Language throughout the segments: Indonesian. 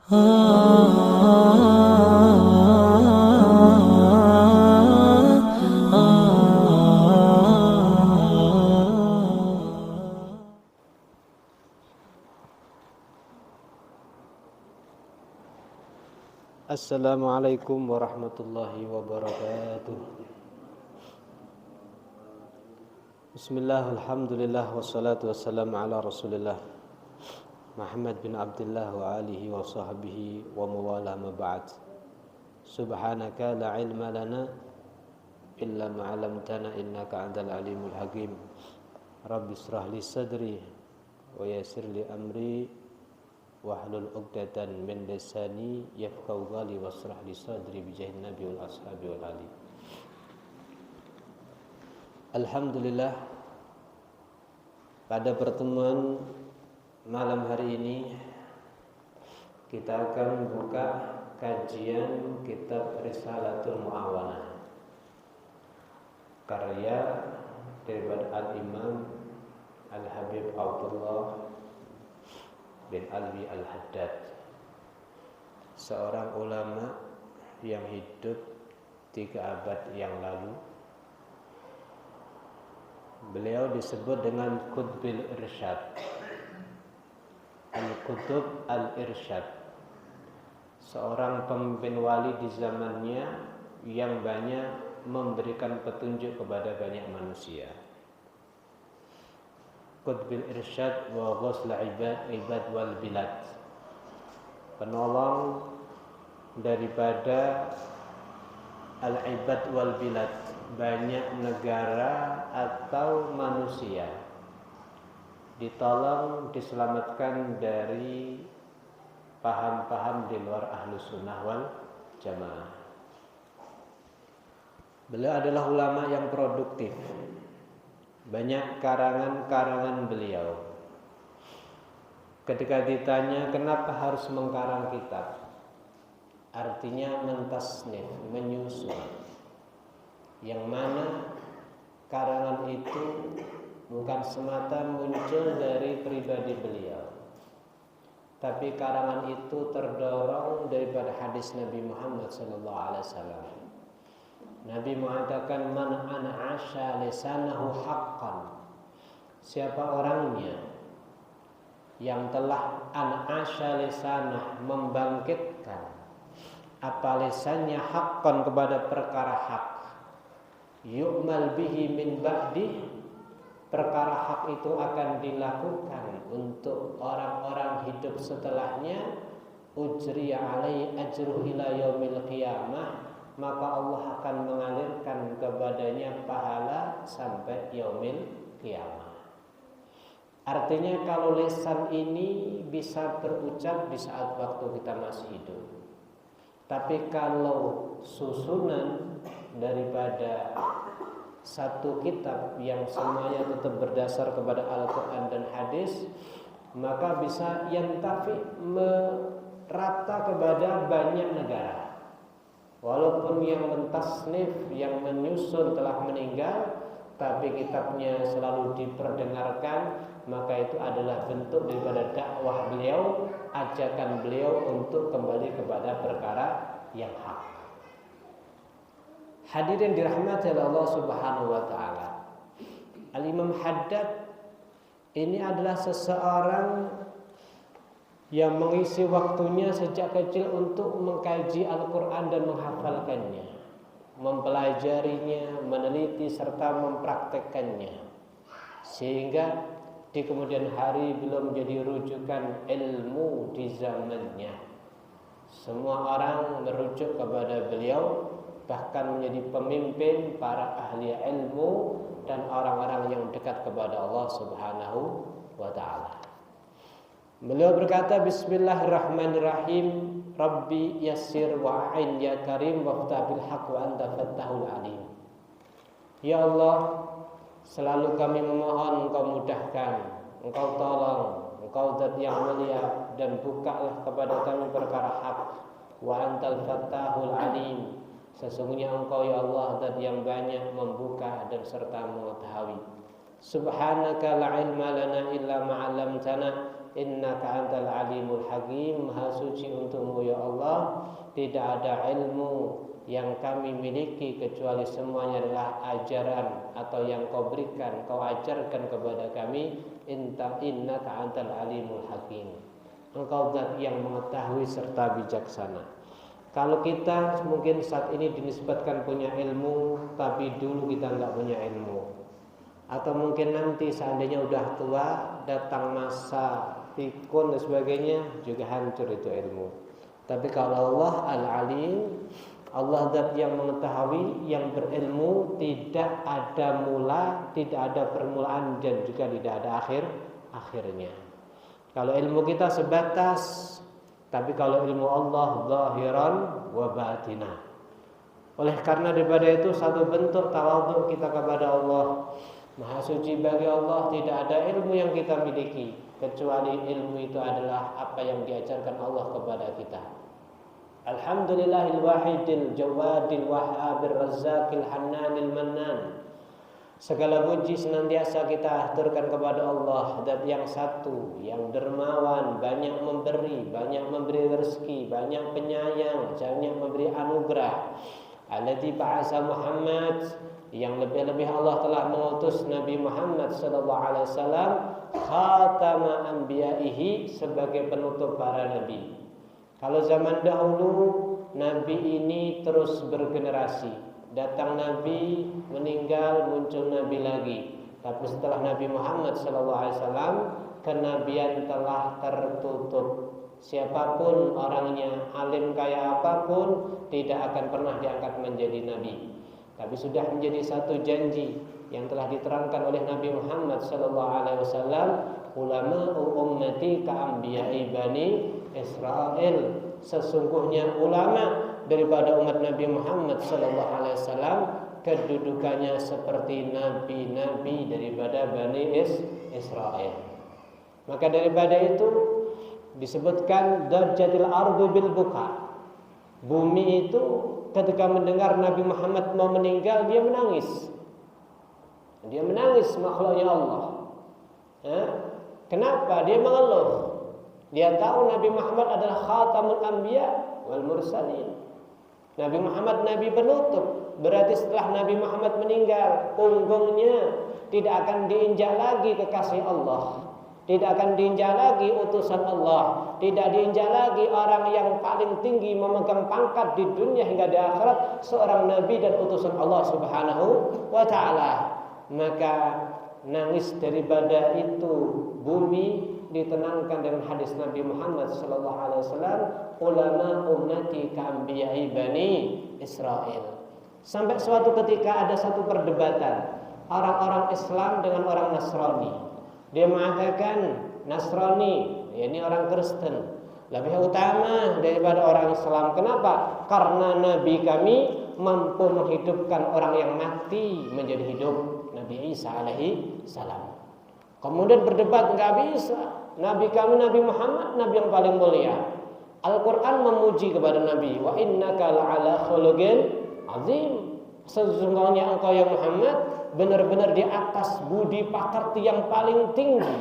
Assalamualaikum warahmatullahi wabarakatuh. Bismillah, alhamdulillah, wassalatu wassalamu ala rasulillah Muhammad bin Abdullah wa alihi wa sahbihi wa mawala ma ba'd. Subhanaka la ilma lana illa ma 'allamtana innaka antal alimul hakim. Rabbi israh li sadri wa yassir li amri wahlul 'uqdatan min lisani yafqahu qawli washrah li sadri bi jahin nabi wal ashabi wal ali. Alhamdulillah, pada pertemuan malam hari ini kita akan buka kajian kitab Risalatul Mu'awanah karya daripada Al-Imam Al-Habib Abdullah bin Alwi Al-Haddad, seorang ulama yang hidup 3 abad yang lalu. Beliau disebut dengan Qutbil Irsyad, Al-Qutub Al-Irsyad, seorang pemimpin wali di zamannya yang banyak memberikan petunjuk kepada banyak manusia. Qutbil Irsyad wa ghusl ibad wal bilad, penolong daripada al-ibad wal bilad, banyak negara atau manusia ditolong, diselamatkan dari paham-paham di luar Ahlus Sunnah wal Jamaah. Beliau adalah ulama yang produktif. Banyak karangan-karangan beliau. Ketika ditanya kenapa harus mengkarang kitab, artinya mentasnif, menyusun, yang mana karangan itu bukan semata muncul dari pribadi beliau, tapi karangan itu terdorong daripada hadis Nabi Muhammad SAW. Nabi mengatakan, man an'asha lisanahu haqqan, siapa orangnya yang telah an'asha lisanah, membangkitkan apa lisannya, haqqan, kepada perkara hak, yu'mal bihi min ba'di, perkara hak itu akan dilakukan untuk orang-orang hidup setelahnya, ujriya alaihi ajruhu ila yaumil qiyamah, maka Allah akan mengalirkan kepadanya pahala sampai yaumil qiyamah. Artinya kalau lisan ini bisa berucap di saat waktu kita masih hidup, tapi kalau susunan daripada satu kitab yang semuanya tetap berdasar kepada Al-Quran dan hadis, maka bisa yantafi, merata kepada banyak negara. Walaupun yang mentasnif, yang menyusun telah meninggal, tapi kitabnya selalu diperdengarkan, maka itu adalah bentuk daripada dakwah beliau, ajakan beliau untuk kembali kepada perkara yang hak. Hadirin dirahmati Allah Subhanahu wa taala. Al-Imam Haddad ini adalah seseorang yang mengisi waktunya sejak kecil untuk mengkaji Al-Quran dan menghafalkannya, mempelajarinya, meneliti serta mempraktekkannya, sehingga di kemudian hari beliau menjadi rujukan ilmu di zamannya. Semua orang merujuk kepada beliau, bahkan menjadi pemimpin para ahli ilmu dan orang-orang yang dekat kepada Allah Subhanahu wa ta'ala. Beliau berkata, bismillahirrahmanirrahim, Rabbi yassir wa'in ya karim waftah bil haq wa anta fattahul alim. Ya Allah, selalu kami memohon Engkau mudahkan, Engkau tolong, Engkau zat yang mulia, dan bukalah kepada kami perkara hak. Wa antal fattahul alim, sesungguhnya Engkau ya Allah zat yang banyak membuka dan serta mengetahui. Subhanaka la ilma lana illa ma 'allamtana innaka antal alimul hakim, maha suci untukmu ya Allah, tidak ada ilmu yang kami miliki kecuali semuanya adalah ajaran atau yang kau berikan, kau ajarkan kepada kami. Innaka antal alimul hakim, engkau zat yang mengetahui serta bijaksana. Kalau kita mungkin saat ini dinisbatkan punya ilmu, tapi dulu kita nggak punya ilmu, atau mungkin nanti seandainya udah tua, datang masa pikun dan sebagainya, juga hancur itu ilmu. Tapi kalau Allah Al-Alim, Allah zat yang mengetahui, yang berilmu, tidak ada mula, tidak ada permulaan, dan juga tidak ada akhirnya. Kalau ilmu kita sebatas, tapi kalau ilmu Allah zahiran wa batinah. Oleh karena daripada itu satu bentuk tawadhu kita kepada Allah. Maha suci bagi Allah, tidak ada ilmu yang kita miliki kecuali ilmu itu adalah apa yang diajarkan Allah kepada kita. Alhamdulillahil wahidil jawadil wahhabir razzaqil hannanil mannan. Segala puji senantiasa kita aturkan kepada Allah, zat yang satu, yang dermawan, banyak memberi rezeki, banyak penyayang, banyak memberi anugerah. Alladzi ba'asa Muhammad, yang lebih-lebih Allah telah mengutus Nabi Muhammad sallallahu alaihi wasallam khatama anbiya'ihi, sebagai penutup para nabi. Kalau zaman dahulu nabi ini terus bergenerasi, datang nabi, meninggal, muncul nabi lagi. Tapi setelah Nabi Muhammad SAW, kenabian telah tertutup. Siapapun orangnya, alim kaya apapun, tidak akan pernah diangkat menjadi nabi. Tapi sudah menjadi satu janji yang telah diterangkan oleh Nabi Muhammad SAW, ulama ummati ka'anbiya'i bani Israel. Sesungguhnya ulama daripada umat Nabi Muhammad SAW kedudukannya seperti nabi-nabi daripada Bani Israel. Maka daripada itu disebutkan darjatil ardu bil buka. Bumi itu ketika mendengar Nabi Muhammad mau meninggal, dia menangis. Dia menangis makhluknya Allah. Kenapa? Dia mengeluh. Dia tahu Nabi Muhammad adalah khatamul anbiya wal mursalin. Nabi Muhammad nabi penutup. Berarti setelah Nabi Muhammad meninggal, punggungnya tidak akan diinjak lagi kekasih Allah, tidak akan diinjak lagi utusan Allah, tidak diinjak lagi orang yang paling tinggi memegang pangkat di dunia hingga di akhirat, seorang nabi dan utusan Allah Subhanahu wa taala. Maka nangis daripada itu bumi ditenangkan dengan hadis Nabi Muhammad SAW, ulama ummati ka'anbiya'i bani Israel. Sampai suatu ketika ada satu perdebatan orang-orang Islam dengan orang Nasrani. Dia mengatakan Nasrani, ini orang Kristen, lebih utama daripada orang Islam. Kenapa? Karena Nabi kami mampu menghidupkan orang yang mati menjadi hidup, Nabi Isa alaihi salam. Kemudian berdebat, nggak bisa. Nabi kami Nabi Muhammad, nabi yang paling mulia. Al-Quran memuji kepada Nabi, wa innaka la'ala khuluqin azim. Sesungguhnya engkau ya Muhammad benar-benar di atas budi pakarti yang paling tinggi.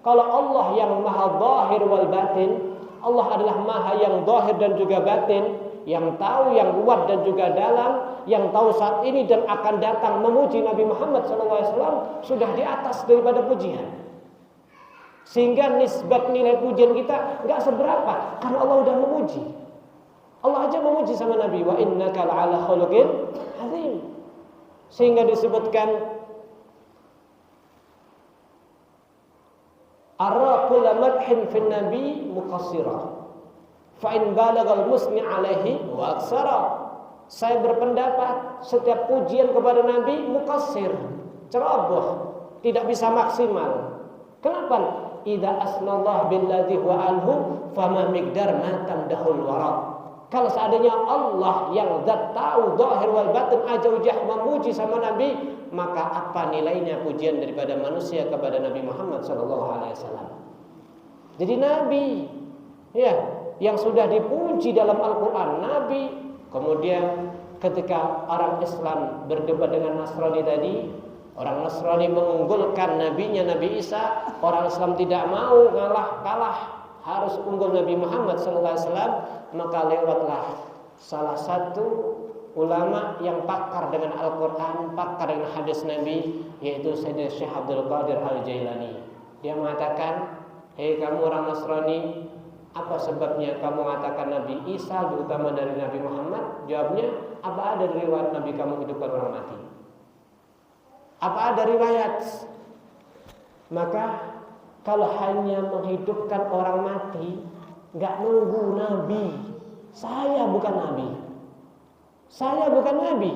Kalau Allah yang maha zahir wal batin, Allah adalah maha yang zahir dan juga batin, yang tahu, yang luar dan juga dalam, yang tahu saat ini dan akan datang. Memuji Nabi Muhammad SAW sudah di atas daripada pujian. Sehingga nisbat nilai pujian kita nggak seberapa, karena Allah udah memuji. Allah aja memuji sama Nabi, wa innaka la'ala khuluqin azim. Sehingga disebutkan ara kullu madhin fin nabi muqassira fa in balagal musni alaihi wa aksara. Saya berpendapat setiap pujian kepada Nabi muqassir, ceroboh, tidak bisa maksimal. Kenapa? Idza asnallahu billadzi huwa anhu fama miqdar ma tamdahul wara. Kalau seandainya Allah yang zat tahu zahir wal batin aja ujah memuji sama Nabi, maka apa nilainya pujian daripada manusia kepada Nabi Muhammad SAW? Jadi Nabi ya yang sudah dipuji dalam Al-Quran, Nabi. Kemudian ketika orang Islam berdebat dengan Nasrani tadi, Orang Nasrani mengunggulkan nabinya Nabi Isa, orang Islam tidak mau kalah, harus unggul Nabi Muhammad SAW. Maka lewatlah salah satu ulama yang pakar dengan Al-Quran, pakar dengan hadis Nabi, yaitu Sayyidina Syekh Abdul Qadir Al-Jailani. Dia mengatakan, hei kamu orang Nasrani, apa sebabnya kamu mengatakan Nabi Isa lebih utama dari Nabi Muhammad? Jawabnya, apa ada riwayat Nabi kamu hidupkan orang mati? Apa ada riwayat? Maka kalau hanya menghidupkan orang mati, gak nunggu Nabi. Saya bukan Nabi. Saya bukan Nabi.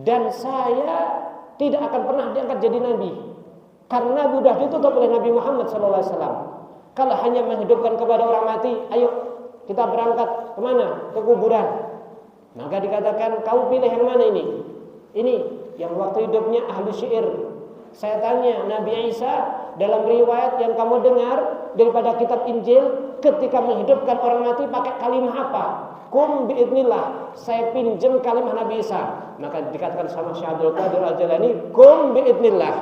Dan saya tidak akan pernah diangkat jadi Nabi. Karena sudah ditutup oleh Nabi Muhammad SAW. Kalau hanya menghidupkan kepada orang mati, ayo kita berangkat kemana? Ke kuburan. Maka dikatakan, kau pilih yang mana ini? Ini yang waktu hidupnya ahli syair. Saya tanya, Nabi Isa dalam riwayat yang kamu dengar daripada kitab Injil, ketika menghidupkan orang mati pakai kalimat apa? Kum biidnillah. Saya pinjam kalimat Nabi Isa. Maka dikatakan sama Syekh Abdul Qadir Al-Jailani, kum biidnillah.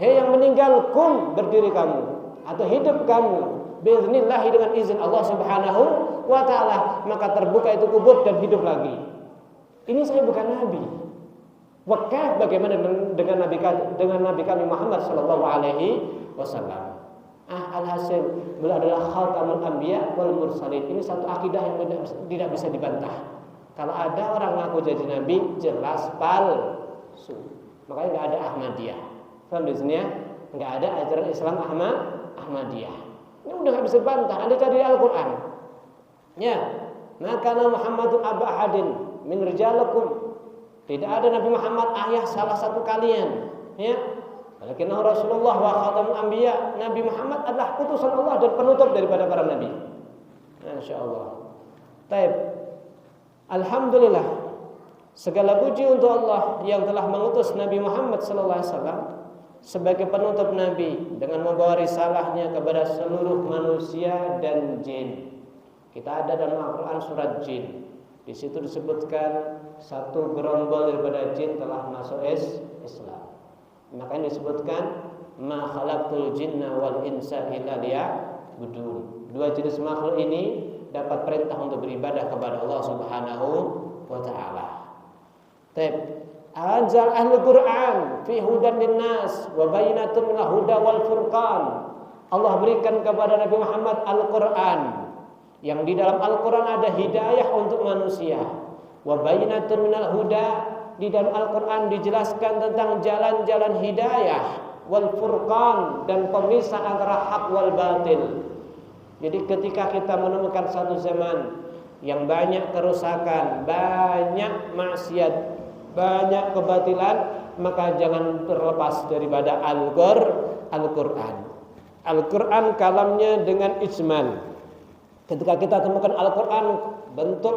Hei yang meninggal, kum, berdiri kamu atau hidup kamu biidznillah, dengan izin Allah Subhanahu wa taala. Maka terbuka itu kubur dan hidup lagi. Ini saya bukan nabi. Wakaf bagaimana dengan nabi kami Muhammad sallallahu alaihi wasallam. Alhasil beliau adalah khatamul anbiya wal mursalin. Ini satu akidah yang tidak bisa dibantah. Kalau ada orang ngaku jadi nabi, jelas palsu. Makanya enggak ada Ahmadiyah. Paham di sini ya? Enggak ada ajaran Islam Ahmadiyah. Ini udah enggak bisa dibantah. Anda cari di Al-Qur'an. Ya, maka Muhammadun aba ahadin min rijalakum. Tidak ada Nabi Muhammad ayah salah satu kalian, ya. Walakinnahu Rasulullah wa khatamul anbiya. Nabi Muhammad adalah utusan Allah dan penutup daripada para nabi. Insyaallah. Baik. Alhamdulillah. Segala puji untuk Allah yang telah mengutus Nabi Muhammad sallallahu alaihi wasallam sebagai penutup nabi dengan membawa risalahnya kepada seluruh manusia dan jin. Kita ada dalam Al-Qur'an surat Jin. Di situ disebutkan satu gerombol daripada jin telah masuk Islam. Makanya disebutkan ma khalaqtul jinna wal insa illa liya'budun. Dua jenis makhluk ini dapat perintah untuk beribadah kepada Allah Subhanahu wa taala. Anzal ahli Quran fi hudan linnas wa bayyinatun minal huda wal furqan. Allah berikan kepada Nabi Muhammad Al-Quran, yang di dalam Al-Quran ada hidayah untuk manusia. Wa bayyinatun minal huda, di dalam Al-Quran dijelaskan tentang jalan-jalan hidayah, wal furqan, dan pemisah antara hak wal batil. Jadi ketika kita menemukan satu zaman yang banyak kerusakan, banyak maksiat, banyak kebatilan, maka jangan terlepas daripada Al-Quran. Al-Quran kalamnya dengan ijmal. Ketika kita temukan Al-Quran bentuk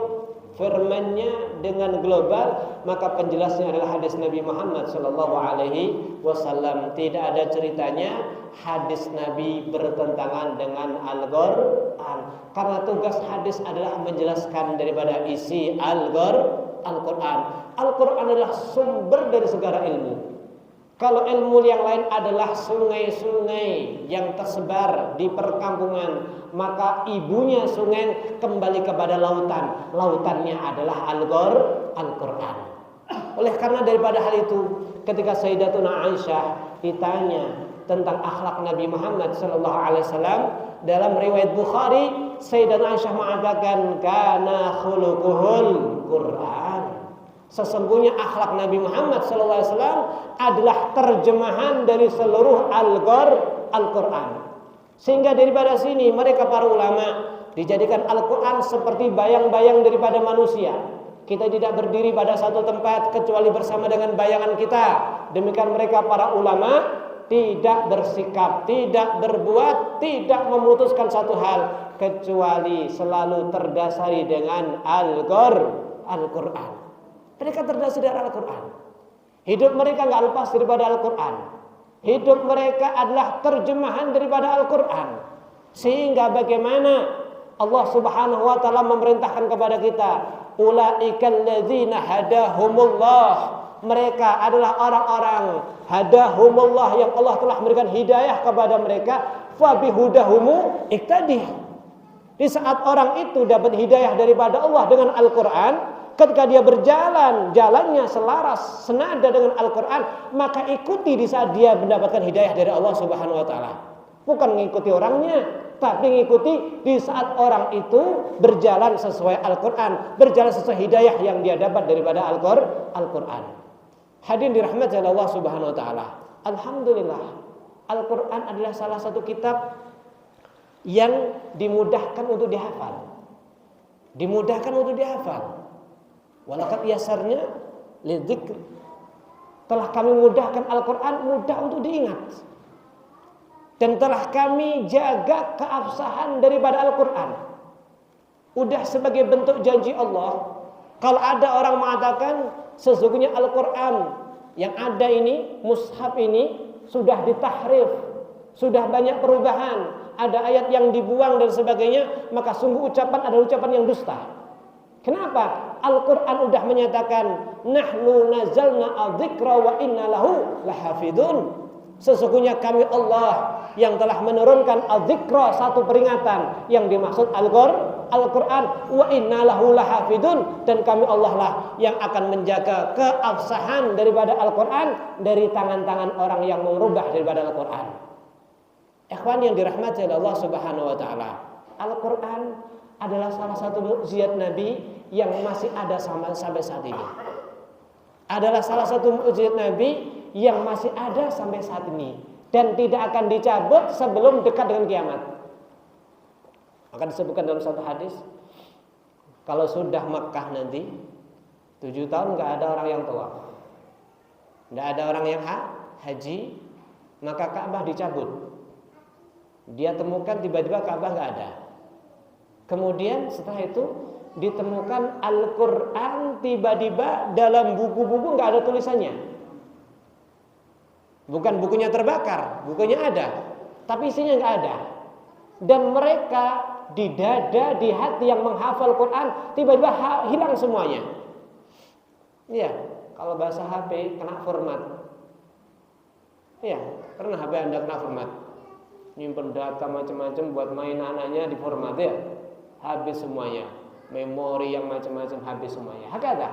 firman-Nya dengan global, maka penjelasnya adalah hadis Nabi Muhammad sallallahu alaihi wasallam. Tidak ada ceritanya hadis Nabi bertentangan dengan Al-Quran. Karena tugas hadis adalah menjelaskan daripada isi Al-Quran. Al-Quran adalah sumber dari segala ilmu. Kalau ilmu yang lain adalah sungai-sungai yang tersebar di perkampungan, maka ibunya sungai kembali kepada lautan. Lautannya adalah Al-Quran. Oleh karena daripada hal itu, ketika Sayyidatuna Aisyah ditanya tentang akhlak Nabi Muhammad SAW, dalam riwayat Bukhari, Sayyidatuna Aisyah mengatakan, kana khuluquhul Quran. Sesungguhnya akhlak Nabi Muhammad SAW adalah terjemahan dari seluruh Al-Quran. Sehingga daripada sini mereka para ulama dijadikan Al-Quran seperti bayang-bayang daripada manusia. Kita tidak berdiri pada satu tempat kecuali bersama dengan bayangan kita. Demikian mereka para ulama tidak bersikap, tidak berbuat, tidak memutuskan satu hal kecuali selalu terdasari dengan Al-Quran. Mereka terdasar dari Al-Quran. Hidup mereka enggak lepas daripada Al-Quran. Hidup mereka adalah terjemahan daripada Al-Quran. Sehingga bagaimana Allah Subhanahu wa taala memerintahkan kepada kita, ulaikal ladzina hadahumullah mereka adalah orang-orang hadahumullah yang Allah telah memberikan hidayah kepada mereka, fa bihudahumu iqtadi. Di saat orang itu dapat hidayah daripada Allah dengan Al-Qur'an, ketika dia berjalan, jalannya selaras senada dengan Al-Qur'an, maka ikuti di saat dia mendapatkan hidayah dari Allah Subhanahu wa taala. Bukan mengikuti orangnya, tapi mengikuti di saat orang itu berjalan sesuai Al-Qur'an, berjalan sesuai hidayah yang dia dapat daripada Al-Qur'an. Hadirin dirahmati Allah Subhanahu wa taala. Alhamdulillah, Al-Qur'an adalah salah satu kitab yang dimudahkan untuk dihafal. Dimudahkan untuk dihafal. Walaqad yasarna lidzikr. Telah kami mudahkan Al-Qur'an mudah untuk diingat. Dan telah kami jaga keabsahan daripada Al-Qur'an. Udah sebagai bentuk janji Allah. Kalau ada orang mengatakan sesungguhnya Al-Qur'an yang ada ini, mushaf ini sudah ditahrif, sudah banyak perubahan, ada ayat yang dibuang dan sebagainya, maka sungguh ucapan adalah ucapan yang dusta. Kenapa? Al-Qur'an udah menyatakan nahnu nazzalna adzikra wa inna lahu lahafidun. Sesungguhnya kami Allah yang telah menurunkan adzikra, satu peringatan yang dimaksud Al-Qur'an, wa inna lahu lahafidun, dan kami Allah lah yang akan menjaga keabsahan daripada Al-Qur'an dari tangan-tangan orang yang merubah daripada Al-Qur'an. Ikhwan yang dirahmati oleh Allah Subhanahu wa taala, Al-Qur'an adalah salah satu mukjizat Nabi yang masih ada sampai saat ini. Adalah salah satu mukjizat Nabi yang masih ada sampai saat ini dan tidak akan dicabut sebelum dekat dengan kiamat. Akan disebutkan dalam satu hadis, kalau sudah Makkah nanti 7 tahun nggak ada orang yang tawaf, nggak ada orang yang haji, maka Ka'bah dicabut. Dia temukan tiba-tiba Ka'bah nggak ada. Kemudian setelah itu ditemukan Al-Qur'an tiba-tiba dalam buku-buku nggak ada tulisannya. Bukan bukunya terbakar, bukunya ada, tapi isinya nggak ada. Dan mereka di dada, di hati yang menghafal Quran tiba-tiba hilang semuanya. Iya, kalau bahasa HP kena format. Iya, pernah HP Anda kena format? Nyimpen data macam-macam buat main anaknya di format ya, habis semuanya. Memori yang macam-macam habis semuanya. Hakada.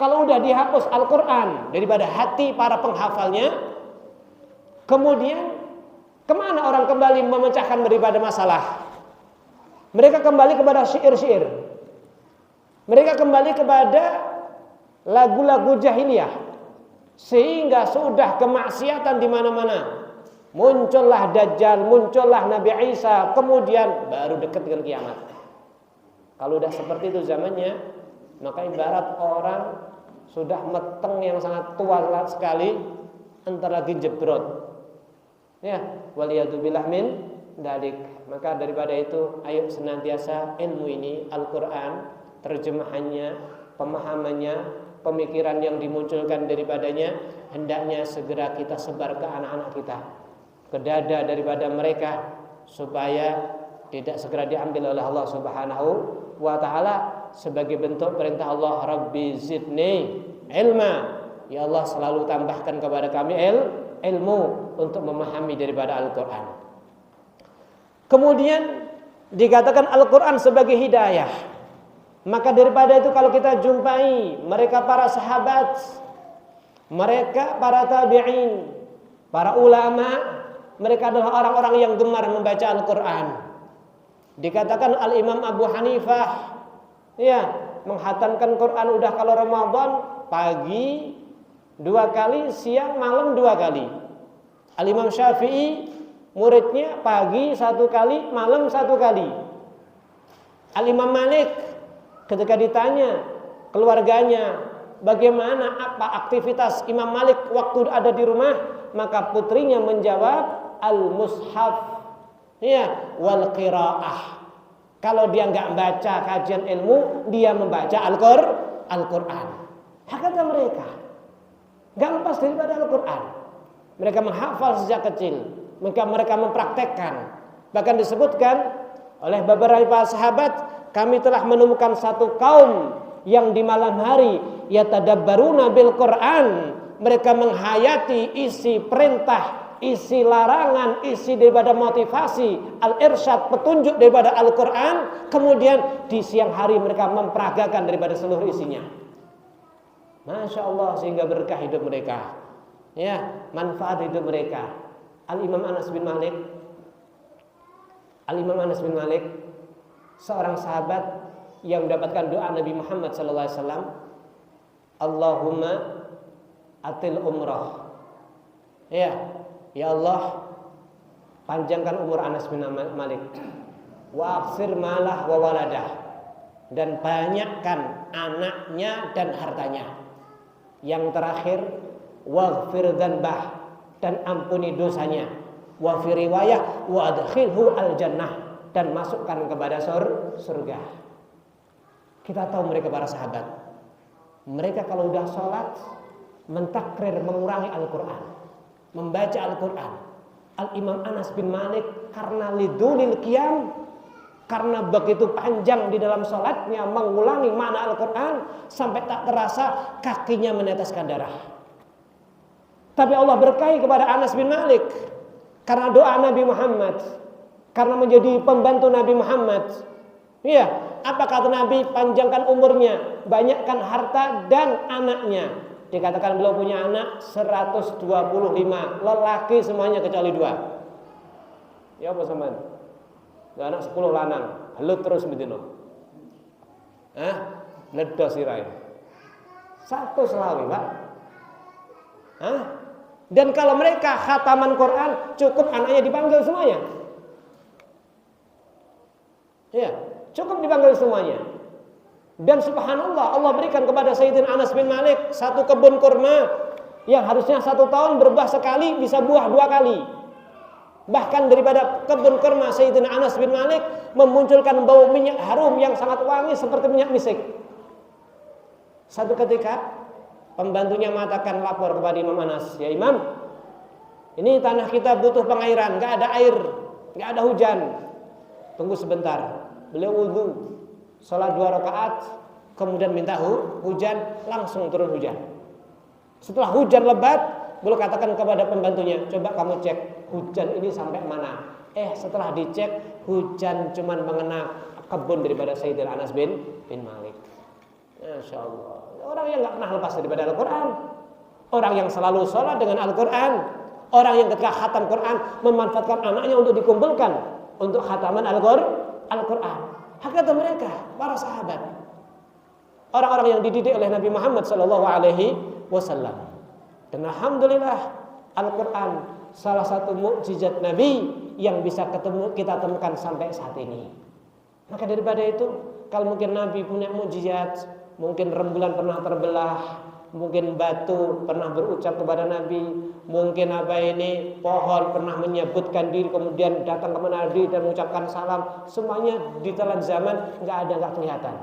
Kalau udah dihapus Al-Quran daripada hati para penghafalnya, kemudian kemana orang kembali memecahkan daripada masalah? Mereka kembali kepada syair-syair. Mereka kembali kepada lagu-lagu jahiliyah. Sehingga sudah kemaksiatan di mana-mana. Muncullah Dajjal, muncullah Nabi Isa, kemudian baru dekat dengan kiamat. Kalau udah seperti itu zamannya, maka ibarat orang sudah meteng yang sangat tua sekali, entar lagi jebrot. Ya, waliyadzubillah min dalik. Maka daripada itu, ayo senantiasa ilmu ini, Al-Quran, terjemahannya, pemahamannya, pemikiran yang dimunculkan daripadanya, hendaknya segera kita sebar ke anak-anak kita, ke dada daripada mereka, supaya tidak segera diambil oleh Allah Subhanahu wa ta'ala sebagai bentuk perintah Allah, Rabbi zidni ilma. Ya Allah, selalu tambahkan kepada kami ilmu untuk memahami daripada Al-Quran. Kemudian dikatakan Al-Quran sebagai hidayah. Maka daripada itu kalau kita jumpai mereka para sahabat, mereka para tabi'in, para ulama, mereka adalah orang-orang yang gemar membaca Al-Quran. Dikatakan Al-Imam Abu Hanifah, ya, menghatamkan Quran udah kalau Ramadan pagi 2 kali, siang malam 2 kali. Al-Imam Syafi'i muridnya pagi 1 kali, malam 1 kali. Al-Imam Malik ketika ditanya keluarganya bagaimana apa aktivitas Imam Malik waktu ada di rumah, maka putrinya menjawab al-mushaf, ya, wal qiraah. Kalau dia enggak baca kajian ilmu, dia membaca Al-Quran. Hakata mereka enggak lepas daripada Al-Quran. Mereka menghafal sejak kecil, mereka mempraktekkan. Bahkan disebutkan oleh beberapa sahabat, kami telah menemukan satu kaum yang di malam hari yatadabbaruna bil Quran, mereka menghayati isi perintah, isi larangan, isi daripada motivasi, al-irsyad, petunjuk daripada Al-Quran. Kemudian di siang hari mereka memperagakan daripada seluruh isinya. Masya Allah, sehingga berkah hidup mereka, ya, manfaat hidup mereka. Al-Imam Anas bin Malik, seorang sahabat yang mendapatkan doa Nabi Muhammad SAW, Allahumma atil umrah, ya Allah, panjangkan umur Anas bin Malik, wa aksir malah wa waladah, dan banyakkan anaknya dan hartanya. Yang terakhir, waghfir dzanbah, dan ampuni dosanya. Wa fi riwayah wa adkhilhu al jannah, dan masukkan kepada surga. Kita tahu mereka para sahabat, mereka kalau udah sholat mentakrir, mengurangi Al-Quran, membaca Al-Quran. Al-Imam Anas bin Malik karena lidulil qiyam, karena begitu panjang di dalam sholatnya mengulangi makna Al-Quran, sampai tak terasa kakinya meneteskan darah. Tapi Allah berkahi kepada Anas bin Malik karena doa Nabi Muhammad, karena menjadi pembantu Nabi Muhammad. Iya, apa kata Nabi? Panjangkan umurnya, banyakkan harta dan anaknya. Dikatakan beliau punya anak 125, lelaki semuanya kecuali 2. Ya apa sampean? Anak 10 lanang, halut terus bedino. Ledo sirai. 1 selawi, Pak. Dan kalau mereka khataman Quran, cukup anaknya dipanggil semuanya. Ya, cukup dipanggil semuanya. Dan subhanallah, Allah berikan kepada Sayyidina Anas bin Malik 1 kebun kurma yang harusnya 1 tahun berbuah sekali, bisa buah 2 kali. Bahkan daripada kebun kurma Sayyidina Anas bin Malik memunculkan bau minyak harum yang sangat wangi seperti minyak misik. Satu ketika pembantunya mengatakan, lapor kepada Imam Anas, ya Imam, ini tanah kita butuh pengairan, gak ada air, gak ada hujan. Tunggu sebentar. Beliau wudu, sholat 2 rakaat, kemudian minta hujan, langsung turun hujan. Setelah hujan lebat, beliau katakan kepada pembantunya, coba kamu cek hujan ini sampai mana. Setelah dicek, hujan cuman mengena kebun daripada Sayyidina Anas bin Malik. Masya Allah. Orang yang gak pernah lepas daripada Al-Quran, orang yang selalu sholat dengan Al-Quran, orang yang ketika khatam Quran memanfaatkan anaknya untuk dikumpulkan untuk khataman Al-Quran. Hakikatnya mereka para sahabat, orang-orang yang dididik oleh Nabi Muhammad SAW. Dan alhamdulillah, Al-Quran salah satu mukjizat Nabi yang bisa kita temukan sampai saat ini. Maka daripada itu, kalau mungkin Nabi punya mukjizat, mungkin rembulan pernah terbelah, mungkin batu pernah berucap kepada Nabi, mungkin pohon pernah menyebutkan diri kemudian datang ke Nabi dan mengucapkan salam. Semuanya di telan zaman nggak kelihatan.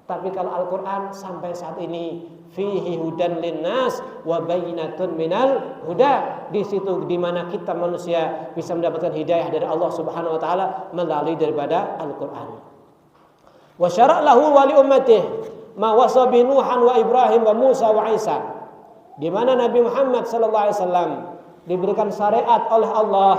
Tapi kalau Al-Quran sampai saat ini, fihi hudan linnas wa bayyinatun minal huda, di situ di mana kita manusia bisa mendapatkan hidayah dari Allah Subhanahu wa taala melalui daripada Al-Quran. Wa syara' lahu wa li ummatihi ma wasa bi Nuhan wa Ibrahim wa Musa wa Isa, di mana Nabi Muhammad sallallahu alaihi wasallam diberikan syariat oleh Allah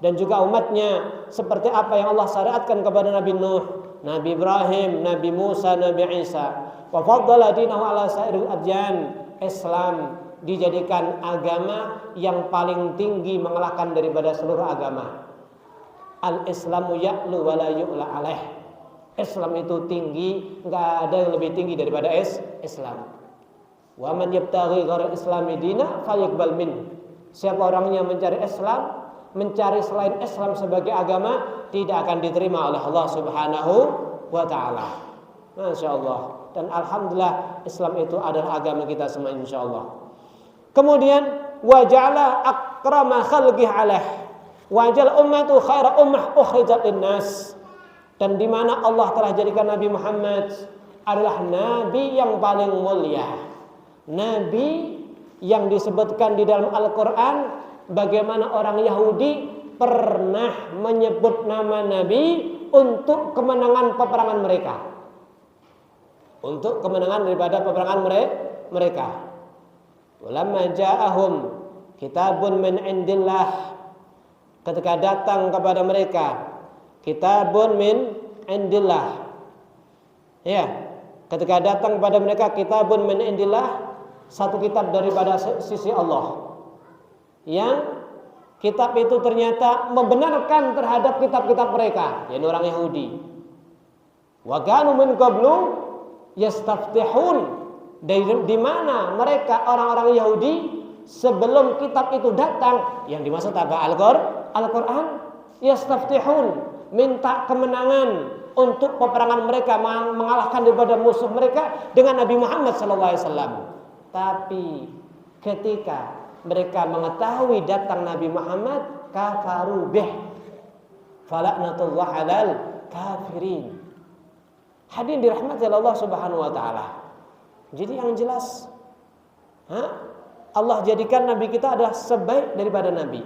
dan juga umatnya seperti apa yang Allah syariatkan kepada Nabi Nuh, Nabi Ibrahim, Nabi Musa, Nabi Isa. Wa faddala dinahu ala sairil adyan, Islam dijadikan agama yang paling tinggi mengalahkan daripada seluruh agama. Al-Islamu ya'lu wa la yu'la alaih. Islam itu tinggi, enggak ada yang lebih tinggi daripada Islam. Wa man yabtaghi ghairal islami dina falyaqbal min. Siapa orangnya mencari Islam, mencari selain Islam sebagai agama, tidak akan diterima oleh Allah Subhanahu wa taala. Masya Allah. Dan alhamdulillah, Islam itu adalah agama kita semua insyaallah. Kemudian wa ja'ala akrama khalqih alaih wa ja'al ummatu khaira ummah ukhrijat linnas. Dan di mana Allah telah jadikan Nabi Muhammad adalah Nabi yang paling mulia, Nabi yang disebutkan di dalam Al-Quran. Bagaimana orang Yahudi pernah menyebut nama Nabi untuk kemenangan peperangan mereka, untuk kemenangan daripada peperangan mereka. Walamma ja'ahum kitabun min indillah, ketika datang kepada mereka kitabun min indillah, ya, ketika datang kepada mereka kitabun min indillah, satu kitab daripada sisi Allah, yang kitab itu ternyata membenarkan terhadap kitab-kitab mereka, yakni orang Yahudi. Wa kanu min qablu yastaftihun, di mana mereka orang-orang Yahudi sebelum kitab itu datang, yang dimaksud apa? Al-Quran, yastaftihun, minta kemenangan untuk peperangan mereka, mengalahkan daripada musuh mereka dengan Nabi Muhammad SAW. Tapi ketika mereka mengetahui datang Nabi Muhammad, kafaru bih, falaknatullah alal kafirin. Hadirin dirahmati Allah Subhanahu wa taala. Jadi yang jelas, Allah jadikan Nabi kita adalah sebaik daripada Nabi.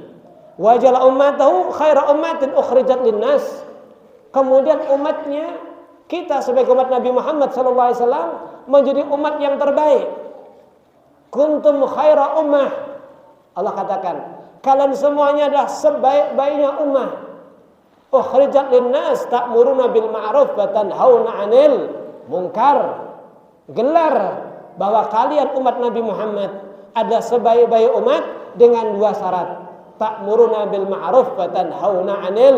Wajala ummatahu khaira ummatin ukhrijat linnas. Kemudian umatnya, kita sebagai umat Nabi Muhammad SAW menjadi umat yang terbaik. Kuntum khaira ummah. Allah katakan, kalian semuanya adalah sebaik-baiknya ummah. Ukhrijat linnas ta'muruna bil ma'ruf wa tanhauna 'anil munkar. Gelar bahwa kalian umat Nabi Muhammad adalah sebaik-baik umat dengan dua syarat. Ta'muruna bil ma'ruf wa tanhauna 'anil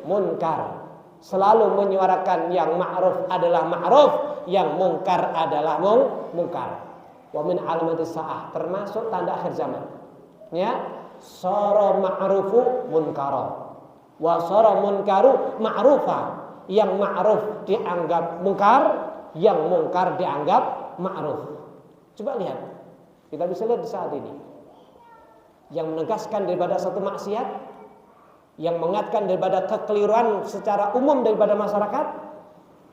munkar. Selalu menyuarakan yang ma'ruf adalah ma'ruf, yang munkar adalah munkar. Wa min alamatis sa'ah, termasuk tanda akhir zaman. Ya, sara ma'rufu munkara wa sara munkaru ma'rufa. Yang ma'ruf dianggap munkar, yang munkar dianggap ma'ruf. Coba lihat, kita bisa lihat di saat ini, yang menegaskan daripada satu maksiat, yang mengatakan daripada kekeliruan secara umum daripada masyarakat,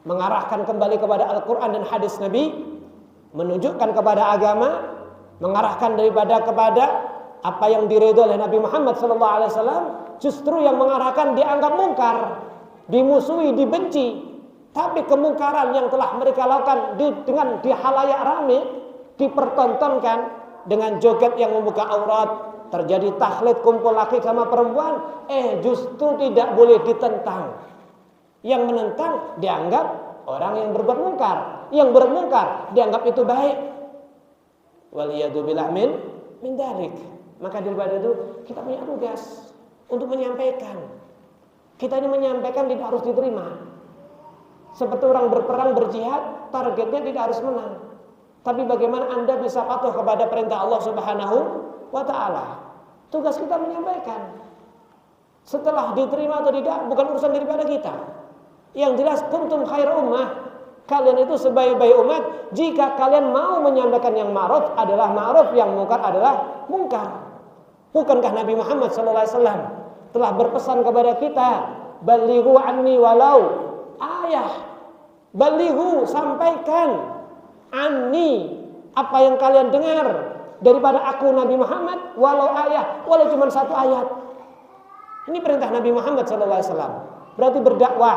mengarahkan kembali kepada Al-Quran dan hadis Nabi, menunjukkan kepada agama, mengarahkan daripada kepada apa yang diridhoi oleh Nabi Muhammad SAW, justru yang mengarahkan dianggap mungkar, dimusuhi, dibenci. Tapi kemungkaran yang telah mereka lakukan dengan di halayak ramai, dipertontonkan dengan joget yang membuka aurat, terjadi takhlid kumpul laki sama perempuan, justru tidak boleh ditentang. Yang menentang dianggap orang yang berbuat mungkar, yang bermungkar dianggap itu baik. Waliyadzubillah min dzalik. Maka daripada itu kita punya tugas untuk menyampaikan. Kita ini menyampaikan tidak harus diterima. Seperti orang berperang, berjihad, targetnya tidak harus menang. Tapi bagaimana Anda bisa patuh kepada perintah Allah Subhanahu wa ta'ala? Tugas kita menyampaikan. Setelah diterima atau tidak bukan urusan daripada kita. Yang jelas kuntum khair ummah, kalian itu sebaik-baik umat jika kalian mau menyampaikan yang ma'ruf adalah ma'ruf, yang mungkar adalah mungkar. Bukankah Nabi Muhammad SAW telah berpesan kepada kita, balighu anni walau ayah. Balighu, sampaikan, anni, apa yang kalian dengar daripada aku Nabi Muhammad, walau ayat, walau cuma satu ayat. Ini perintah Nabi Muhammad SAW. Berarti berdakwah,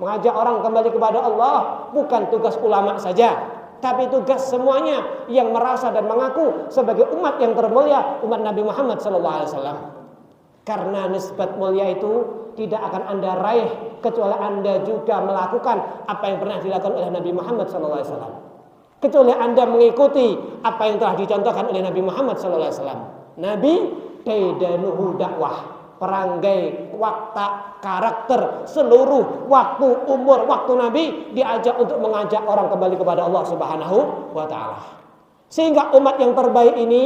mengajak orang kembali kepada Allah, bukan tugas ulama saja, tapi tugas semuanya yang merasa dan mengaku sebagai umat yang termulia, umat Nabi Muhammad SAW. Karena nisbat mulia itu tidak akan Anda raih kecuali Anda juga melakukan apa yang pernah dilakukan oleh Nabi Muhammad SAW. Kecuali Anda mengikuti apa yang telah dicontohkan oleh Nabi Muhammad SAW. Nabi daidanuhu dakwah, perangai, watak, karakter, seluruh waktu, umur, waktu Nabi diajak untuk mengajak orang kembali kepada Allah Subhanahu wa ta'ala. Sehingga umat yang terbaik ini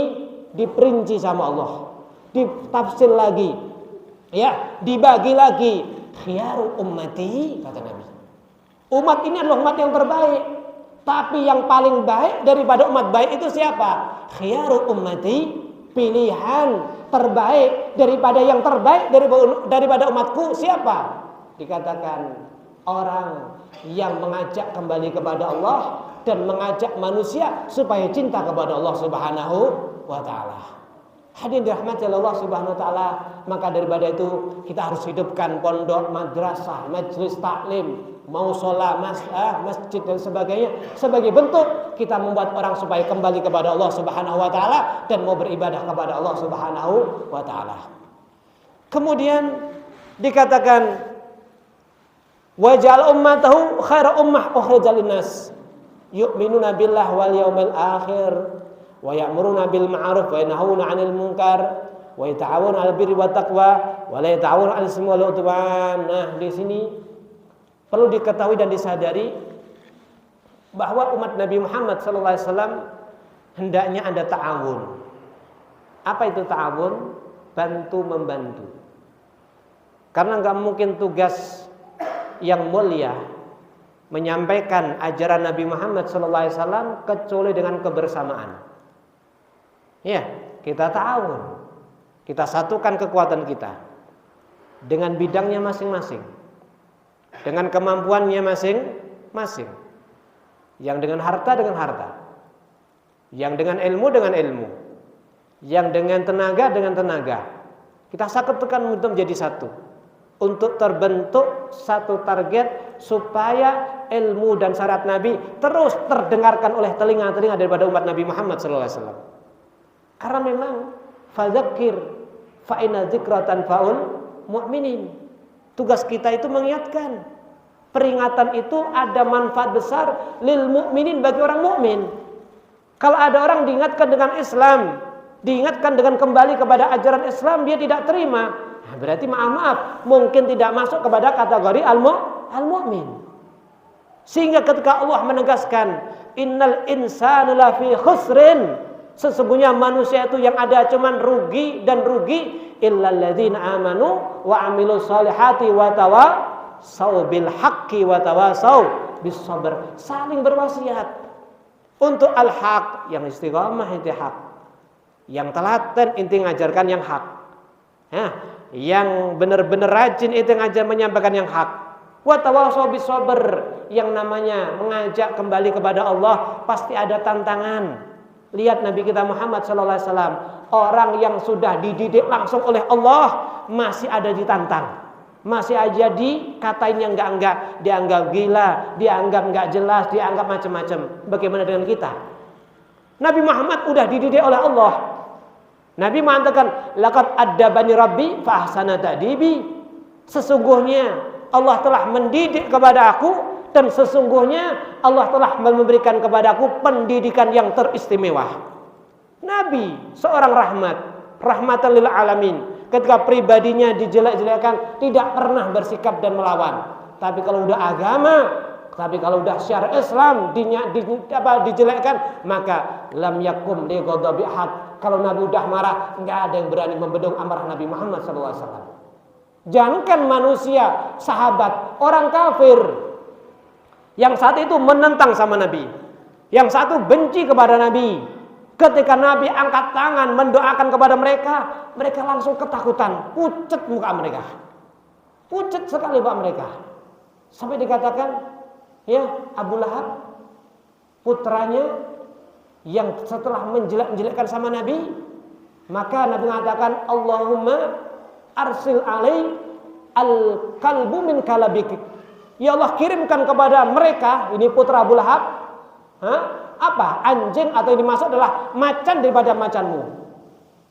diperinci sama Allah, ditafsir lagi, ya, dibagi lagi. Khiyaru ummati, kata Nabi. Umat ini adalah umat yang terbaik. Tapi yang paling baik daripada umat baik itu siapa? Khiyaru ummati, pilihan terbaik daripada yang terbaik daripada umatku siapa? Dikatakan orang yang mengajak kembali kepada Allah dan mengajak manusia supaya cinta kepada Allah Subhanahu wa ta'ala. Hadirin dirahmati Allah Subhanahu wa ta'ala, maka daripada itu kita harus hidupkan pondok, madrasah, majelis taklim, mau sholat masjid dan sebagainya, sebagai bentuk kita membuat orang supaya kembali kepada Allah Subhanahu wa taala dan mau beribadah kepada Allah Subhanahu wa taala. Kemudian dikatakan waj'al ummatahu khaira ummah ukhrijal linnas yu'minuna billahi wal yaumil akhir wa ya'muruna bil ma'ruf wa yanhauna 'anil munkar wa yata'awuna 'alal birri wat taqwa wa la yata'awuna 'alal ismi wal 'udwan. Nah, di sini perlu diketahui dan disadari bahwa umat Nabi Muhammad sallallahu alaihi wasallam hendaknya ada ta'awun. Apa itu ta'awun? Bantu membantu. Karena enggak mungkin tugas yang mulia menyampaikan ajaran Nabi Muhammad sallallahu alaihi wasallam kecuali dengan kebersamaan. Ya, kita ta'awun. Kita satukan kekuatan kita dengan bidangnya masing-masing, dengan kemampuannya masing-masing. Yang dengan harta dengan harta, yang dengan ilmu dengan ilmu, yang dengan tenaga dengan tenaga. Kita satukan untuk menjadi satu, untuk terbentuk satu target supaya ilmu dan syariat Nabi terus terdengarkan oleh telinga-telinga daripada umat Nabi Muhammad SAW. Karena memang fadzakir fa inna dzikra tanfa'ul mu'minin. Tugas kita itu mengingatkan. Peringatan itu ada manfaat besar lil mu'minin, bagi orang mukmin. Kalau ada orang diingatkan dengan Islam, diingatkan dengan kembali kepada ajaran Islam, dia tidak terima, nah, berarti maaf mungkin tidak masuk kepada kategori al-mu'min. Sehingga ketika Allah menegaskan innal insana lafi khusrin, sesungguhnya manusia itu yang ada cuman rugi dan rugi, illal ladzina amanu wa amilus solihati wa tawassaw bil haqqi wa tawassaw bis sabr. Saling berwasiat untuk al-haq, yang istiqamah inti hak, yang telaten inti ngajarkan yang hak, yang benar-benar rajin itu ngajar menyampaikan yang hak, wa tawassaw bis sabr, yang namanya mengajak kembali kepada Allah pasti ada tantangan. Lihat Nabi kita Muhammad sallallahu alaihi wasallam, orang yang sudah dididik langsung oleh Allah masih ada ditantang, masih aja dikatain yang enggak, dianggap gila, dianggap enggak jelas, dianggap macam-macam. Bagaimana dengan kita? Nabi Muhammad udah dididik oleh Allah. Nabi mengatakan, laqad addabani rabbi fa ahsana ta'dibi. Sesungguhnya Allah telah mendidik kepada aku, dan sesungguhnya Allah telah memberikan kepadaku pendidikan yang teristimewa. Nabi seorang rahmatan lil alamin. Ketika pribadinya dijelek-jelekkan, tidak pernah bersikap dan melawan. Tapi kalau udah agama, tapi kalau udah syariat Islam dijelekkan, maka lam yakum li ghadabi ahad. Kalau Nabi udah marah, enggak ada yang berani membendung amarah Nabi Muhammad sallallahu alaihi wasallam. Jangankan manusia, sahabat, orang kafir yang saat itu menentang sama Nabi, yang satu benci kepada Nabi, ketika Nabi angkat tangan mendoakan kepada mereka, mereka langsung ketakutan, pucat muka mereka, pucat sekali muka mereka, sampai dikatakan, ya Abu Lahab, putranya yang setelah menjelek-jelekkan sama Nabi, maka Nabi mengatakan, Allahumma arsil alai al-kalbu min kalabik. Ya Allah, kirimkan kepada mereka, ini putra Abu Lahab, apa? Anjing, atau yang dimaksud adalah macan daripada macanmu.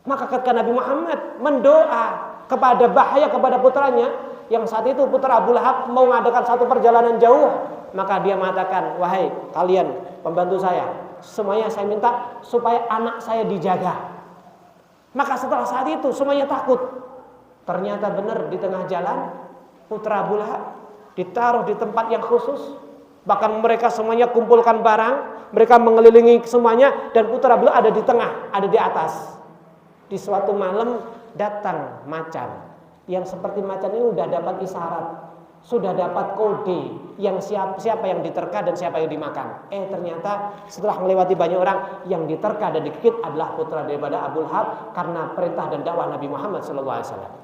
Maka ketika Nabi Muhammad mendoa kepada bahaya kepada putranya, yang saat itu putra Abu Lahab mau mengadakan satu perjalanan jauh, maka dia mengatakan, wahai kalian pembantu saya, semuanya saya minta supaya anak saya dijaga. Maka setelah saat itu semuanya takut. Ternyata benar di tengah jalan putra Abu Lahab ditaruh di tempat yang khusus. Bahkan mereka semuanya kumpulkan barang, mereka mengelilingi semuanya, dan putra beliau ada di tengah, ada di atas. Di suatu malam datang macan, yang seperti macan ini sudah dapat isyarat, sudah dapat kode yang siapa yang diterka dan siapa yang dimakan. Ternyata setelah melewati banyak orang, yang diterka dan dikikit adalah putra daripada Abu Lahab, karena perintah dan dakwah Nabi Muhammad SAW.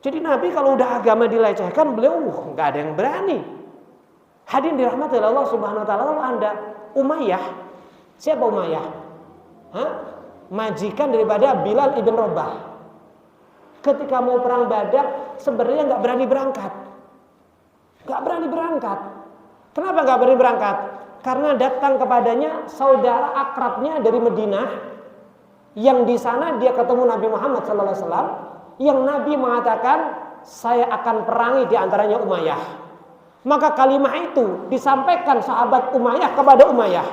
Jadi Nabi kalau udah agama dilecehkan, beliau nggak ada yang berani. Hadirin dirahmati Allah Subhanahu wa taala. Kalau Anda Umayyah, siapa Umayyah? Majikan daripada Bilal ibn Rabah. Ketika mau perang Badar, sebenarnya nggak berani berangkat. Gak berani berangkat. Kenapa gak berani berangkat? Karena datang kepadanya saudara akrabnya dari Madinah, yang di sana dia ketemu Nabi Muhammad SAW, yang Nabi mengatakan saya akan perangi di antaranya Umayyah. Maka kalimat itu disampaikan sahabat Umayyah kepada Umayyah.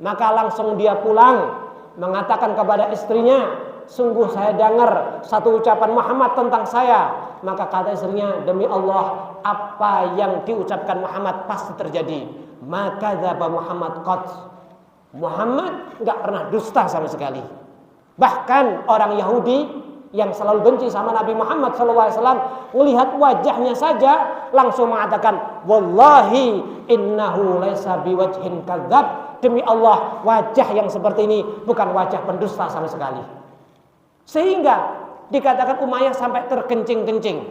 Maka langsung dia pulang mengatakan kepada istrinya, sungguh saya dengar satu ucapan Muhammad tentang saya. Maka kata istrinya, demi Allah, apa yang diucapkan Muhammad pasti terjadi. Maka dzaba Muhammad qad. Muhammad enggak pernah dusta sama sekali. Bahkan orang Yahudi yang selalu benci sama Nabi Muhammad SAW, melihat wajahnya saja langsung mengatakan, wallahi innahu laisa biwajhin kadzab. Demi Allah, wajah yang seperti ini bukan wajah pendusta sama sekali. Sehingga dikatakan Umayyah sampai terkencing-kencing,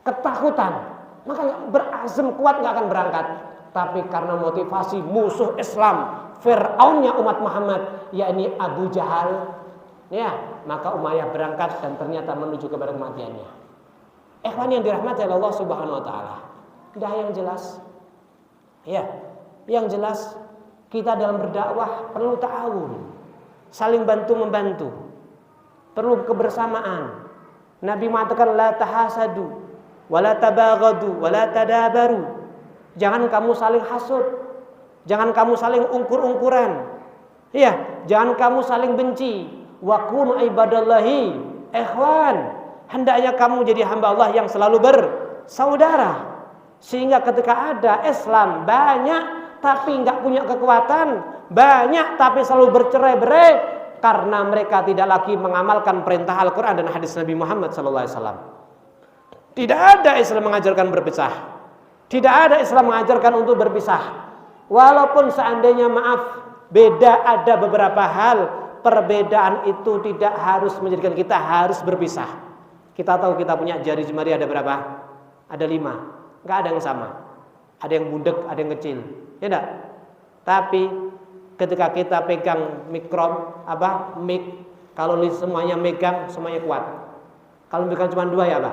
ketakutan, maka berazam kuat gak akan berangkat. Tapi karena motivasi musuh Islam, Fir'aunnya umat Muhammad, yakni Abu Jahal, ya, maka Umayyah berangkat dan ternyata menuju kepada kematiannya. Ikhwan yang dirahmati oleh Allah Subhanahu wa taala. Dah yang jelas. Ya, yang jelas kita dalam berdakwah perlu ta'awun, saling bantu membantu. Perlu kebersamaan. Nabi mengatakan la tahasadu wala tabaghadu wala tadabaru. Jangan kamu saling hasud, jangan kamu saling ungkur-ungkuran. Ya, jangan kamu saling benci. Wa kunu ibadallahi ikhwan. Hendaknya kamu jadi hamba Allah yang selalu bersaudara. Sehingga ketika ada Islam banyak tapi enggak punya kekuatan, banyak tapi selalu bercerai-berai, karena mereka tidak lagi mengamalkan perintah Al-Quran dan hadis Nabi Muhammad SAW. Tidak ada Islam mengajarkan berpisah. Tidak ada Islam mengajarkan untuk berpisah. Walaupun seandainya maaf, beda ada beberapa hal, perbedaan itu tidak harus menjadikan kita harus berpisah. Kita tahu kita punya jari jemari ada berapa? Ada 5. Nggak ada yang sama. Ada yang budak, ada yang kecil. Ya enggak? Tapi ketika kita pegang mic, kalau semuanya megang, semuanya kuat. Kalau megang cuma 2 ya apa?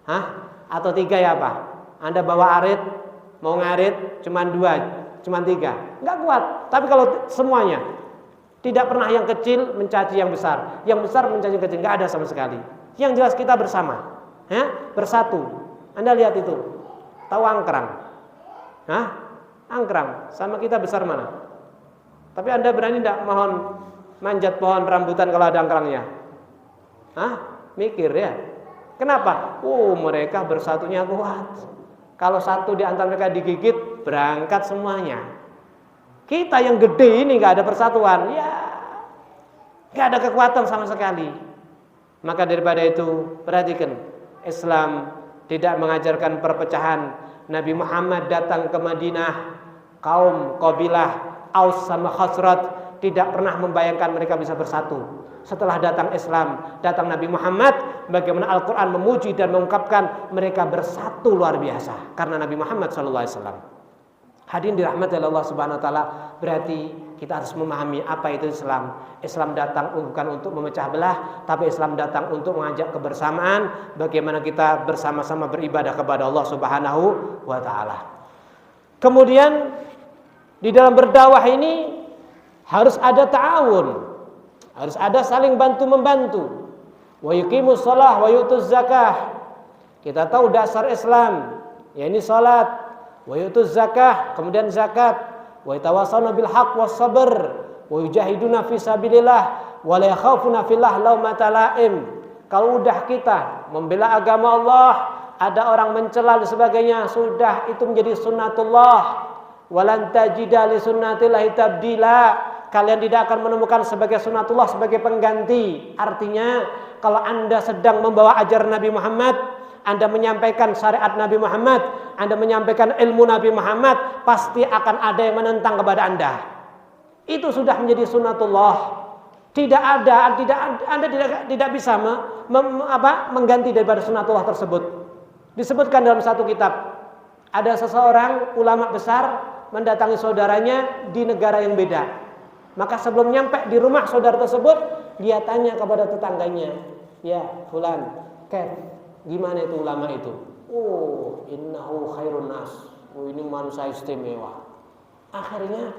Hah? Atau 3 ya apa? Anda bawa arit, mau ngarit, cuma 2, cuma 3, nggak kuat. Tapi kalau semuanya, tidak pernah yang kecil mencaci yang besar mencaci yang kecil, nggak ada sama sekali. Yang jelas kita bersama, ya, bersatu. Anda lihat itu, tahu angkrang? Hah? Angkrang sama kita besar mana? Tapi Anda berani tidak mohon manjat pohon rambutan kalau ada angkrangnya? Hah? Mikir ya. Kenapa? Mereka bersatunya kuat. Kalau satu di antara mereka digigit, berangkat semuanya. Kita yang gede ini nggak ada persatuan, ya nggak ada kekuatan sama sekali. Maka daripada itu, perhatikan, Islam tidak mengajarkan perpecahan. Nabi Muhammad datang ke Madinah, kaum kabilah Aus sama Khazraj tidak pernah membayangkan mereka bisa bersatu. Setelah datang Islam, datang Nabi Muhammad, bagaimana Al-Quran memuji dan mengungkapkan mereka bersatu luar biasa karena Nabi Muhammad SAW. Hadirin dirahmati Allah Subhanahu wa taala, berarti kita harus memahami apa itu Islam. Islam datang bukan untuk memecah belah, tapi Islam datang untuk mengajak kebersamaan, bagaimana kita bersama-sama beribadah kepada Allah Subhanahu wa taala. Kemudian di dalam berdakwah ini harus ada ta'awun. Harus ada saling bantu-membantu. Wa yuqimus shalah wa yutuz zakah. Kita tahu dasar Islam, yakni salat, wa yutuz zakah, kemudian zakat, wa yatawassauna bil haqq was sabr, wa yujahiduna fi sabilillah, wa la yakhafuna fillah laumata laim. Kalau udah kita membela agama Allah, ada orang mencela dan sebagainya, sudah itu menjadi sunnatullah. Walan tajida li sunnatillahi tabdila. Kalian tidak akan menemukan sebagai sunatullah, sebagai pengganti. Artinya kalau Anda sedang membawa ajaran Nabi Muhammad, Anda menyampaikan syariat Nabi Muhammad, Anda menyampaikan ilmu Nabi Muhammad, pasti akan ada yang menentang kepada Anda. Itu sudah menjadi sunatullah. Anda tidak bisa mengganti daripada sunatullah tersebut. Disebutkan dalam satu kitab, ada seseorang ulama besar mendatangi saudaranya di negara yang beda. Maka sebelum nyampe di rumah saudara tersebut, dia tanya kepada tetangganya, ya fulan, gimana itu ulama itu? Oh, innahu khairun nas. Oh, ini manusia istimewa. Akhirnya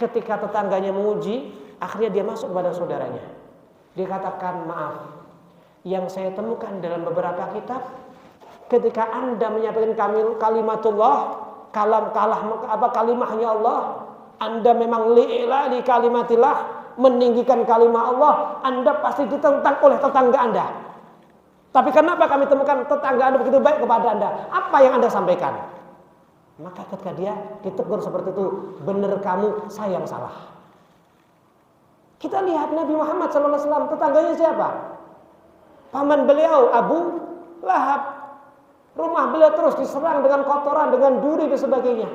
ketika tetangganya memuji, akhirnya dia masuk kepada saudaranya. Dia katakan, maaf, yang saya temukan dalam beberapa kitab, ketika Anda menyampaikan kalimatullah, kalimahnya Allah, Anda memang li'ilali kalimatillah, meninggikan kalimat Allah, Anda pasti ditentang oleh tetangga Anda. Tapi kenapa kami temukan tetangga Anda begitu baik kepada Anda? Apa yang Anda sampaikan? Maka ketika dia ditegur seperti itu, benar kamu, saya yang salah. Kita lihat Nabi Muhammad SAW, tetangganya siapa? Paman beliau Abu Lahab. Rumah beliau terus diserang dengan kotoran, dengan duri dan sebagainya.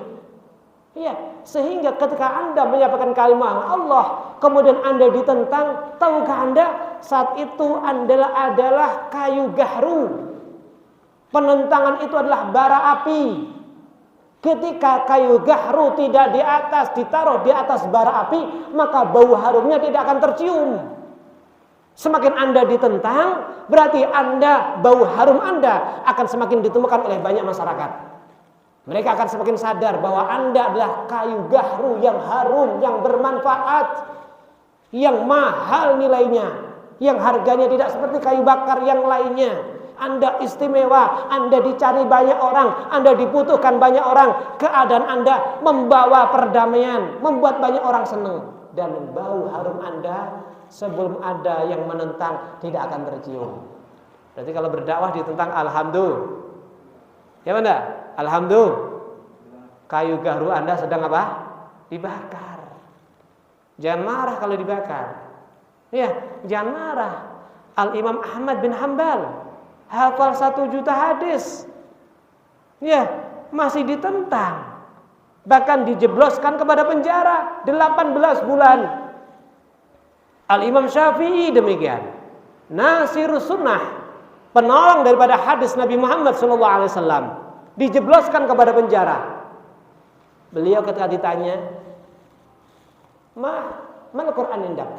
Iya, sehingga ketika Anda menyampaikan kalimat Allah, kemudian Anda ditentang, tahukah Anda saat itu adalah kayu gahru. Penentangan itu adalah bara api. Ketika kayu gahru tidak ditaruh di atas bara api, maka bau harumnya tidak akan tercium. Semakin Anda ditentang, berarti bau harum Anda akan semakin ditemukan oleh banyak masyarakat. Mereka akan semakin sadar bahwa Anda adalah kayu gahru yang harum, yang bermanfaat, yang mahal nilainya, yang harganya tidak seperti kayu bakar yang lainnya. Anda istimewa, Anda dicari banyak orang, Anda dibutuhkan banyak orang. Keadaan Anda membawa perdamaian, membuat banyak orang senang. Dan bau harum Anda sebelum ada yang menentang tidak akan tercium. Berarti kalau berdakwah ditentang, alhamdulillah. Ya mana? Alhamdulillah. Kayu gahru Anda sedang apa? Dibakar. Jangan marah kalau dibakar. Ya, jangan marah. Al-Imam Ahmad bin Hanbal hafal 1 juta hadis, ya, masih ditentang, bahkan dijebloskan kepada penjara 18 bulan. Al-Imam Syafi'i demikian, Nasirus Sunnah, penolong daripada hadis Nabi Muhammad SAW, dijebloskan kepada penjara. Beliau ketika ditanya, mana Quran indak?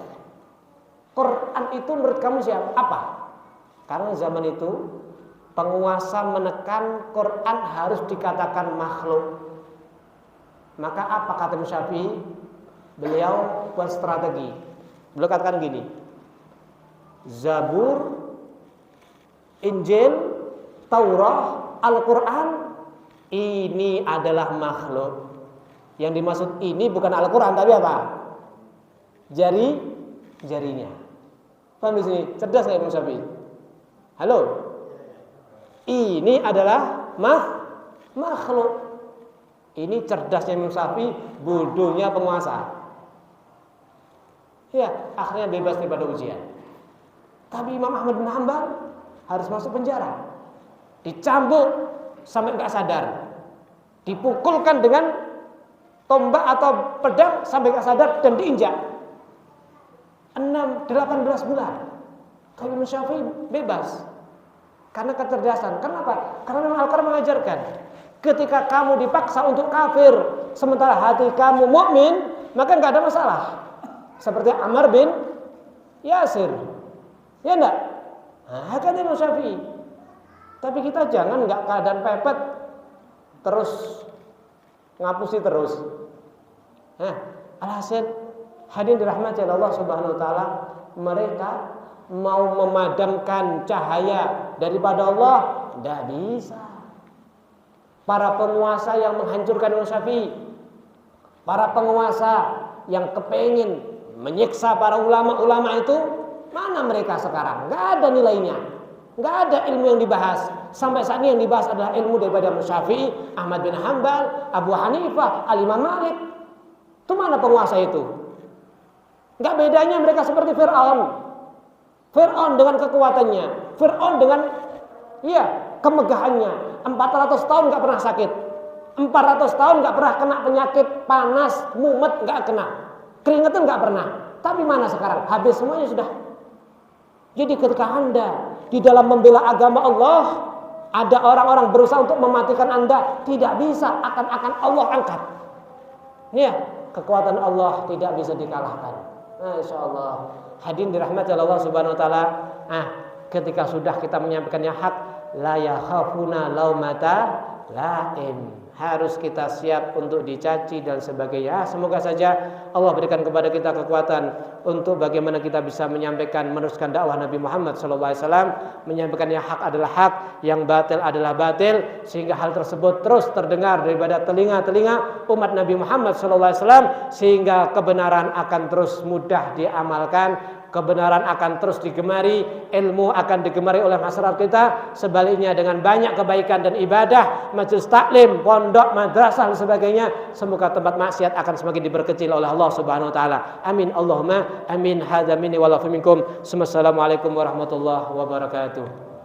Quran itu menurut kamu siapa? Apa? Karena zaman itu penguasa menekan Quran harus dikatakan makhluk. Maka apa kata Syafi'i? Beliau buat strategi. Beliau katakan gini, Zabur, Injil, Taurat, Al-Quran ini adalah makhluk. Yang dimaksud ini bukan Al-Quran tapi apa? Jarinya. Paham di sini? Cerdas nggak Imam Syafi'i? Halo, ini adalah makhluk. Ini cerdasnya Imam Syafi'i, bodohnya penguasa. Ya, akhirnya bebas daripada ujian. Tapi Imam Ahmad bin Hanbal harus masuk penjara, dicambuk sampai nggak sadar, dipukulkan dengan tombak atau pedang sampai nggak sadar dan diinjak 18 bulan. Kalau Imam Syafi'i bebas karena kecerdasan. Kenapa? Karena memang Al-Quran mengajarkan ketika kamu dipaksa untuk kafir sementara hati kamu mukmin, maka nggak ada masalah. Seperti Ammar bin Yasir, ya enggak? Nah, kan Imam Syafi'i. Tapi kita jangan nggak keadaan pepet terus ngapusi terus. Nah, alhasil hadirin dirahmati Allah Subhanahu wa taala, mereka mau memadamkan cahaya daripada Allah, tidak bisa. Para penguasa yang menghancurkan Imam Syafi'i, para penguasa yang kepengin menyiksa para ulama-ulama itu, mana mereka sekarang? Nggak ada nilainya, nggak ada ilmu yang dibahas. Sampai saat ini yang dibahas adalah ilmu daripada Imam Syafi'i, Ahmad bin Hanbal, Abu Hanifah, Al-Imam Malik. Itu mana penguasa itu? Nggak bedanya mereka seperti Fir'aun. Fir'aun dengan kekuatannya, Fir'aun dengan kemegahannya, 400 tahun nggak pernah sakit, 400 tahun nggak pernah kena penyakit panas, mumet nggak kena, keringetan nggak pernah. Tapi mana sekarang? Habis semuanya sudah. Jadi ketika Anda di dalam membela agama Allah, ada orang-orang berusaha untuk mematikan Anda, tidak bisa, akan Allah angkat. Ya, kekuatan Allah tidak bisa dikalahkan. Masya Allah. Hadirin dirahmati Allah Subhanahu wa taala. Ketika sudah kita menyampaikan yang hak, la yakhafuna laumata laim. Harus kita siap untuk dicaci dan sebagainya. Semoga saja Allah berikan kepada kita kekuatan untuk bagaimana kita bisa menyampaikan, meneruskan dakwah Nabi Muhammad SAW, menyampaikan yang hak adalah hak, yang batil adalah batil, sehingga hal tersebut terus terdengar daripada telinga-telinga umat Nabi Muhammad SAW, sehingga kebenaran akan terus mudah diamalkan, kebenaran akan terus digemari, ilmu akan digemari oleh masyarakat kita. Sebaliknya dengan banyak kebaikan dan ibadah, majelis taklim, pondok, madrasah dan sebagainya, semoga tempat maksiat akan semakin diberkecil oleh Allah Subhanahu wa taala. Amin Allahumma amin. Hadza minni wa lakum minkum. Assalamualaikum warahmatullahi wabarakatuh.